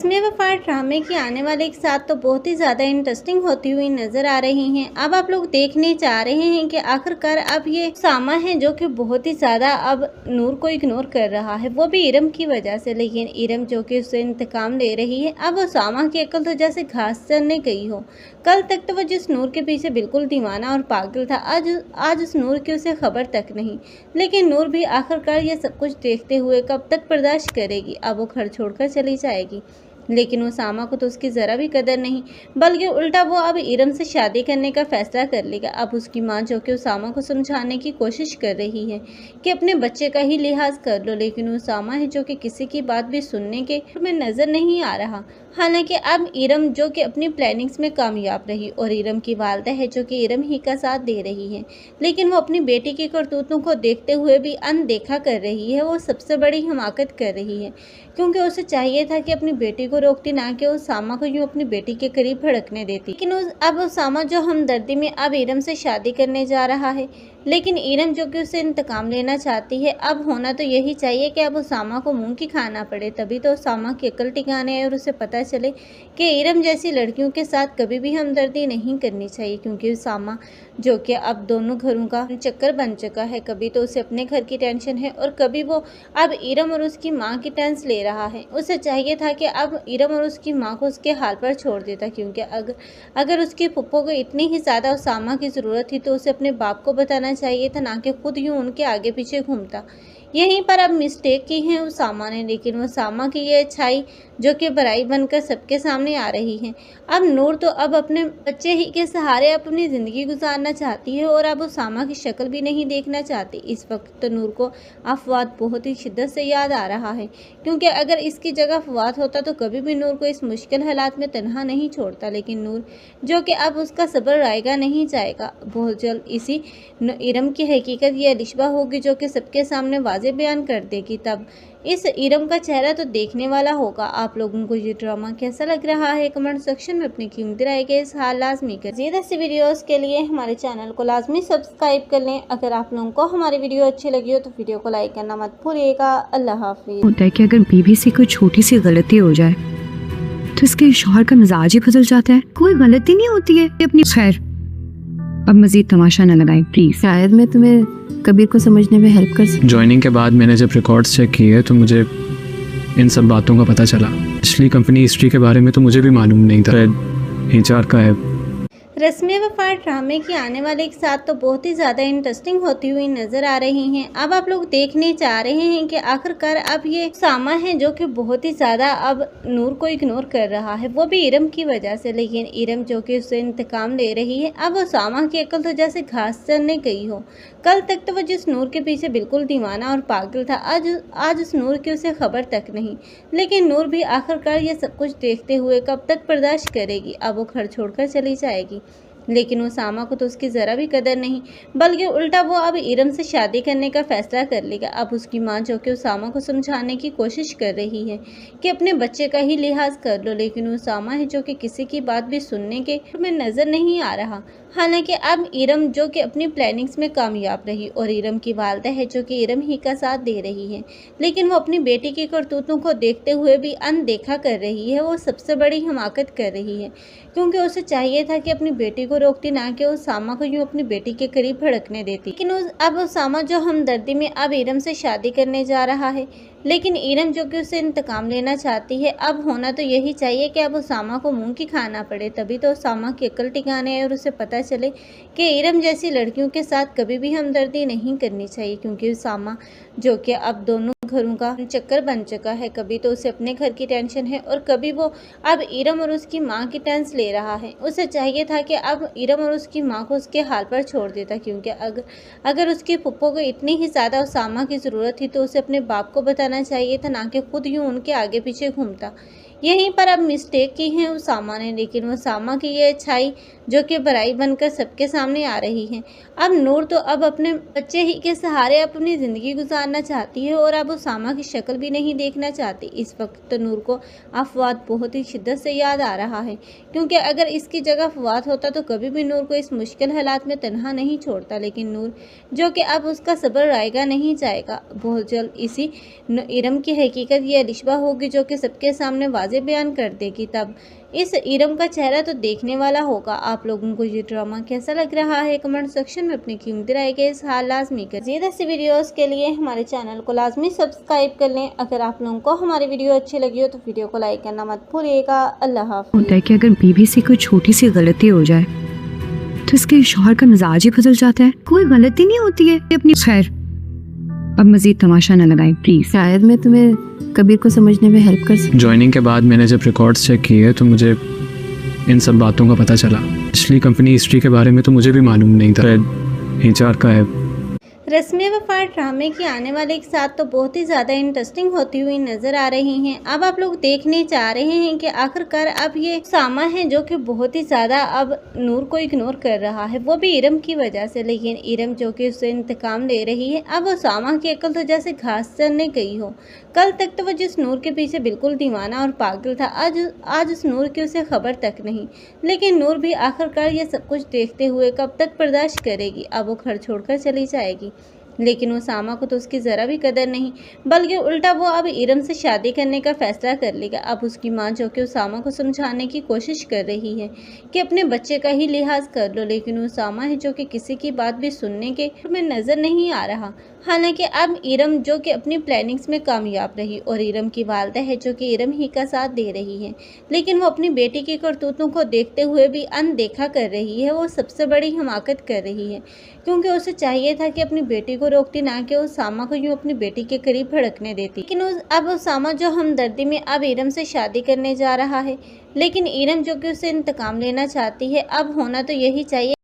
इसमें वफा ड्रामे की आने वाले एक साथ तो बहुत ही ज़्यादा इंटरेस्टिंग होती हुई नज़र आ रही हैं। अब आप लोग देखने जा रहे हैं कि आखिरकार अब ये सामा है जो कि बहुत ही ज़्यादा अब नूर को इग्नोर कर रहा है, वो भी इरम की वजह से। लेकिन इरम जो कि उससे इंतकाम ले रही है, अब वो सामा की अकल तो जैसे घास चरने गई हो। कल तक तो वो जिस नूर के पीछे बिल्कुल दीवाना और पागल था, आज उस नूर की उसे खबर तक नहीं। लेकिन नूर भी आखिरकार ये सब कुछ देखते हुए कब तक बर्दाश्त करेगी। अब वो घर छोड़कर चली जाएगी। लेकिन वो सामा को तो उसकी ज़रा भी कदर नहीं, बल्कि उल्टा वो अब इरम से शादी करने का फैसला कर लेगा। अब उसकी माँ जो कि उसामा को समझाने की कोशिश कर रही है कि अपने बच्चे का ही लिहाज कर लो, लेकिन उसामा है जो कि किसी की बात भी सुनने के में नज़र नहीं आ रहा। हालांकि अब इरम जो कि अपनी प्लानिंग्स में कामयाब रही और इरम की वालदा है जो कि इरम ही का साथ दे रही है, लेकिन वो अपनी बेटी की करतूतों को देखते हुए भी अनदेखा कर रही है। वो सबसे बड़ी हमाकत कर रही है, क्योंकि उसे चाहिए था कि अपनी बेटी को रोकती, ना कि उसामा को यूँ अपनी बेटी के करीब भड़कने देती। लेकिन अब उसामा जो हमदर्दी में अब इरम से शादी करने जा रहा है, लेकिन इरम जो कि उससे इंतकाम लेना चाहती है। अब होना तो यही चाहिए कि अब उसामा को मुंह की खाना पड़े, तभी तो उसामा की अकल ठिकाने आए और उसे पता चले कि इरम जैसी लड़कियों के साथ कभी भी हमदर्दी नहीं करनी चाहिए। क्योंकि उसामा जो कि अब दोनों घरों का चक्कर बन चुका है, कभी तो उसे अपने घर की टेंशन है और कभी वो अब इरम और उसकी माँ की टेंशन ले रहा है। उसे चाहिए था कि अब इरम और उसकी माँ को उसके हाल पर छोड़ देता, क्योंकि अगर उसकी पुप्पो को इतनी ही ज़्यादा उसामा की ज़रूरत थी तो उसे अपने बाप को बताना चाहिए था, ना कि खुद यूँ उनके आगे पीछे घूमता। यहीं पर अब मिस्टेक की है उसामा ने, लेकिन उसामा की ये अच्छाई जो कि बुराई बनकर सबके सामने आ रही है। अब नूर तो अब अपने बच्चे ही के सहारे अपनी ज़िंदगी गुजारना चाहती है और अब उसामा की शक्ल भी नहीं देखना चाहती। इस वक्त तो नूर को फवाद बहुत ही शिद्दत से याद आ रहा है, क्योंकि अगर इसकी जगह फवाद होता तो कभी भी नूर को इस मुश्किल हालात में तन्हा नहीं छोड़ता। लेकिन नूर जो कि अब उसका सब्र आएगा नहीं जाएगा। बहुत जल्द इसी इरम की हकीकत ये लिशबा होगी जो कि सबके सामने वाज़े बयान कर देगी। तब इस इरम का चेहरा तो देखने वाला होगा। आप लोगों को ये ड्रामा कैसा लग रहा है, कमेंट सेक्शन में अपनी कीमती राय के इज़हार लाजमी कर। ज़्यादा से वीडियोस के लिए हमारे चैनल को लाजमी सब्सक्राइब कर लें। अगर आप लोगों को हमारी वीडियो अच्छी लगी हो तो वीडियो को लाइक करना मत भूलिएगा। अल्लाह हाफिज़। होता है कि अगर बीवी से कोई छोटी सी गलती हो जाए तो इसके शौहर का मिजाज ही बदल जाता है। कोई गलती नहीं होती है अपनी। खैर, अब मजीद तमाशा न लगाएं प्लीज। शायद मैं तुम्हें कबीर को समझने में हेल्प कर सकूं। ज्वाइनिंग के बाद मैंने जब रिकॉर्ड्स चेक किए तो मुझे इन सब बातों का पता चला। पिछली कंपनी हिस्ट्री के बारे में तो मुझे भी मालूम नहीं था। HR का है। रस्में वफा ड्रामे की आने वाले एक साथ तो बहुत ही ज़्यादा इंटरेस्टिंग होती हुई नज़र आ रही हैं। अब आप लोग देखने जा रहे हैं कि आखिरकार अब ये सामा है जो कि बहुत ही ज़्यादा अब नूर को इग्नोर कर रहा है, वो भी इरम की वजह से। लेकिन इरम जो कि उससे इंतकाम ले रही है, अब वो सामा की अकल तो जैसे घास चरने गई हो। कल तक तो वो जिस नूर के पीछे बिल्कुल दीवाना और पागल था, आज उस नूर की उसे खबर तक नहीं। लेकिन नूर भी आखिरकार ये सब कुछ देखते हुए कब तक बर्दाश्त करेगी। अब वो घर छोड़कर चली जाएगी। लेकिन उसामा को तो उसकी ज़रा भी कदर नहीं, बल्कि उल्टा वो अब इरम से शादी करने का फैसला कर लेगा। अब उसकी माँ जो कि उसामा को समझाने की कोशिश कर रही है कि अपने बच्चे का ही लिहाज कर लो, लेकिन उसामा है जो कि किसी की बात भी सुनने के में नज़र नहीं आ रहा। हालांकि अब इरम जो कि अपनी प्लानिंग्स में कामयाब रही और इरम की वालदा है जो कि इरम ही का साथ दे रही है, लेकिन वो अपनी बेटी की करतूतों को देखते हुए भी अनदेखा कर रही है। वो सबसे बड़ी हमाकत कर रही है, क्योंकि उसे चाहिए था कि अपनी बेटी को रोकती, ना कि उसामा को यूँ अपनी बेटी के करीब भड़कने देती। लेकिन अब उसामा जो हमदर्दी में अब इरम से शादी करने जा रहा है, लेकिन इरम जो कि उससे इंतकाम लेना चाहती है। अब होना तो यही चाहिए कि अब उसामा को मुंह की खाना पड़े, तभी तो उसामा की अकल ठिकाने आए और उसे पता चले कि इरम जैसी लड़कियों के साथ कभी भी हमदर्दी नहीं करनी चाहिए। क्योंकि उसामा जो कि अब दोनों घरों का चक्कर बन चुका है, कभी तो उसे अपने घर की टेंशन है और कभी वो अब इरम और उसकी माँ की टेंशन ले रहा है। उसे चाहिए था कि अब इरम और उसकी माँ को उसके हाल पर छोड़ देता, क्योंकि अगर उसकी पुप्पो को इतनी ही ज़्यादा उसामा की ज़रूरत थी तो उसे अपने बाप को बताना चाहिए था, ना कि खुद यूँ उनके आगे पीछे घूमता। यहीं पर अब मिस्टेक की है उसामा ने, लेकिन उसामा की ये अच्छाई जो कि बुराई बनकर सबके सामने आ रही है। अब नूर तो अब अपने बच्चे ही के सहारे अपनी ज़िंदगी गुजारना चाहती है और अब उसामा की शक्ल भी नहीं देखना चाहती। इस वक्त तो नूर को फवाद बहुत ही शिद्दत से याद आ रहा है, क्योंकि अगर इसकी जगह फवाद होता तो कभी भी नूर को इस मुश्किल हालात में तन्हा नहीं छोड़ता। लेकिन नूर जो कि अब उसका सब्र आएगा नहीं जाएगा। बहुत जल्द इसी इरम की हकीकत ये लिशबा होगी जो कि सबके सामने वाज़े वाज़ेह बयान कर देगी। तब इस इरम का चेहरा तो देखने वाला होगा। आप लोगों को ये ड्रामा कैसा लग रहा है कमेंट सेक्शन में अपनी कीमती राय के साथ लाजमी कर। ज़्यादा ऐसी वीडियोस के लिए हमारे चैनल को लाजमी सब्सक्राइब कर लें। अगर आप लोगों को हमारी वीडियो अच्छी लगी हो तो वीडियो को लाइक करना मत भूलिएगा। अल्लाह हाफ़िज़। होता है कि अगर बीवी से कोई छोटी सी गलती हो जाए तो इसके शौहर का मिजाज ही बदल जाता है। कोई गलती नहीं होती है अपनी। खैर, अब मजीद तमाशा न लगाएं प्लीज। शायद मैं तुम्हें कबीर को समझने में हेल्प कर सकूं। ज्वाइनिंग के बाद मैंने जब रिकॉर्ड्स चेक किए तो मुझे इन सब बातों का पता चला। पिछली कंपनी हिस्ट्री के बारे में तो मुझे भी मालूम नहीं था। HR का है। रस्मी वफा ड्रामे की आने वाले एक साथ तो बहुत ही ज़्यादा इंटरेस्टिंग होती हुई नज़र आ रही हैं। अब आप लोग देखने चाह रहे हैं कि आखिरकार अब ये सामा है जो कि बहुत ही ज़्यादा अब नूर को इग्नोर कर रहा है, वो भी इरम की वजह से। लेकिन इरम जो कि उससे इंतकाम ले रही है, अब वो सामा की अकल तो जैसे घास चरने गई हो। कल तक तो वो जिस नूर के पीछे बिल्कुल दीवाना और पागल था, आज उस नूर की उसे खबर तक नहीं। लेकिन नूर भी आखिरकार ये सब कुछ देखते हुए कब तक बर्दाश्त करेगी। अब वो घर छोड़कर चली जाएगी। लेकिन वो सामा को तो उसकी ज़रा भी कदर नहीं, बल्कि उल्टा वो अब इरम से शादी करने का फैसला कर लेगा। अब उसकी माँ जो कि उसामा को समझाने की कोशिश कर रही है कि अपने बच्चे का ही लिहाज कर लो, लेकिन उसामा है जो कि किसी की बात भी सुनने के में नज़र नहीं आ रहा। हालांकि अब इरम जो कि अपनी प्लानिंग्स में कामयाब रही और इरम की वालदा है जो कि इरम ही का साथ दे रही है, लेकिन वो अपनी बेटी की करतूतों को देखते हुए भी अनदेखा कर रही है। वो सबसे बड़ी हमाकत कर रही है, क्योंकि उसे चाहिए था कि अपनी बेटी को रोकती, ना कि उसामा को यूँ अपनी बेटी के करीब भड़कने देती। लेकिन अब उसामा जो हमदर्दी में अब इरम से शादी करने जा रहा है, लेकिन इरम जो कि उसे इंतकाम लेना चाहती है। अब होना तो यही चाहिए